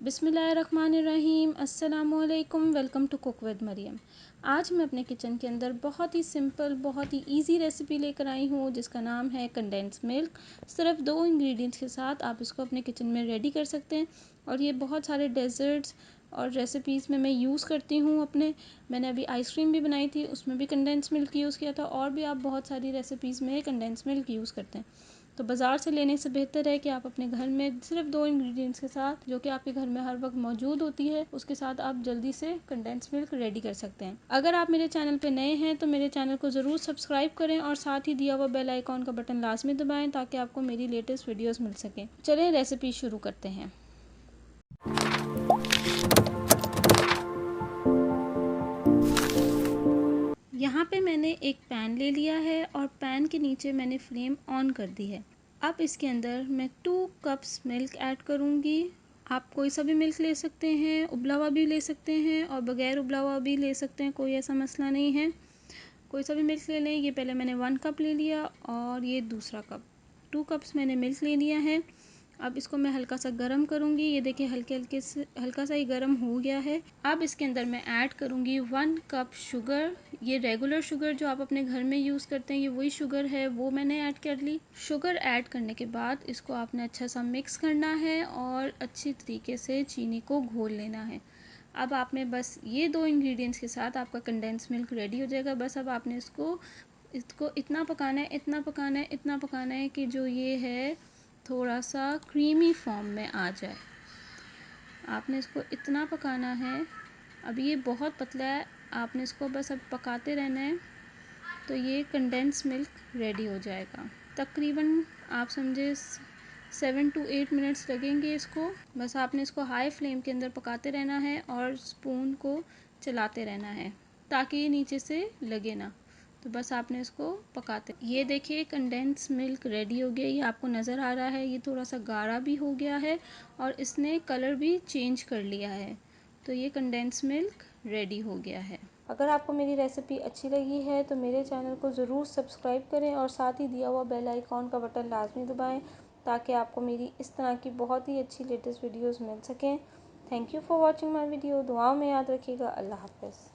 बिस्मिल्लाहिर्रहमानिर्रहीम। अस्सलामुअलैकुम। Welcome to cook with Maryam. आज मैं अपने किचन के अंदर बहुत ही सिंपल, बहुत ही इजी रेसिपी लेकर आई हूँ जिसका नाम है कंडेंस मिल्क। सिर्फ 2 इंग्रेडिएंट्स के साथ आप इसको अपने किचन में रेडी कर सकते हैं और ये बहुत सारे डेज़र्ट्स और रेसिपीज़ में मैं यूज़ करती हूँ मैंने अभी आइसक्रीम भी बनाई थी, उसमें भी कंडेंस मिल्क यूज़ किया था और भी आप बहुत सारी रेसिपीज़ में कंडेंस मिल्क यूज़ करते हैं। तो बाज़ार से लेने से बेहतर है कि आप अपने घर में सिर्फ 2 इंग्रेडिएंट्स के साथ, जो कि आपके घर में हर वक्त मौजूद होती है, उसके साथ आप जल्दी से कंडेंस मिल्क रेडी कर सकते हैं। अगर आप मेरे चैनल पे नए हैं तो मेरे चैनल को ज़रूर सब्सक्राइब करें और साथ ही दिया हुआ बेल आइकॉन का बटन लाजमी दबाएं ताकि आपको मेरी लेटेस्ट वीडियोस मिल सकें। चलें रेसिपी शुरू करते हैं। यहाँ पे मैंने एक पैन ले लिया है और पैन के नीचे मैंने फ्लेम ऑन कर दी है। अब इसके अंदर मैं 2 कप्स मिल्क ऐड करूँगी। आप कोई सा भी मिल्क ले सकते हैं, उबला हुआ भी ले सकते हैं और बग़ैर उबला हुआ भी ले सकते हैं, कोई ऐसा मसला नहीं है। कोई सा भी मिल्क ले लें। ये पहले मैंने 1 कप ले लिया और ये दूसरा कप, 2 कप्स मैंने मिल्क ले लिया है। अब इसको मैं हल्का सा गर्म करूँगी। ये देखिए हल्का सा ही गर्म हो गया है। अब इसके अंदर मैं ऐड करूँगी 1 कप शुगर। ये रेगुलर शुगर जो आप अपने घर में यूज़ करते हैं, ये वही शुगर है, वो मैंने ऐड कर ली। शुगर ऐड करने के बाद इसको आपने अच्छा सा मिक्स करना है और अच्छी तरीके से चीनी को घोल लेना है। अब आपने बस ये 2 इंग्रेडिएंट्स के साथ आपका कंडेंस मिल्क रेडी हो जाएगा। बस अब आपने इसको इतना पकाना है, इतना पकाना है, इतना पकाना है कि जो ये है थोड़ा सा क्रीमी फॉर्म में आ जाए। आपने इसको इतना पकाना है। अब ये बहुत पतला है, आपने इसको बस अब पकाते रहना है तो ये कंडेंस मिल्क रेडी हो जाएगा। तकरीबन आप समझे 7 to 8 मिनट्स लगेंगे इसको। बस आपने इसको हाई फ्लेम के अंदर पकाते रहना है और स्पून को चलाते रहना है ताकि ये नीचे से लगे ना। तो बस आपने इसको पकाते। ये देखिए कंडेंस मिल्क रेडी हो गया। ये आपको नज़र आ रहा है, ये थोड़ा सा गाढ़ा भी हो गया है और इसने कलर भी चेंज कर लिया है। तो ये कंडेंस मिल्क रेडी हो गया है। अगर आपको मेरी रेसिपी अच्छी लगी है तो मेरे चैनल को ज़रूर सब्सक्राइब करें और साथ ही दिया हुआ बेल आइकॉन का बटन लाजमी दबाएं ताकि आपको मेरी इस तरह की बहुत ही अच्छी लेटेस्ट वीडियोस मिल सकें। Thank you for watching my video. दुआओं में याद रखिएगा। अल्लाह हाफ़िज़।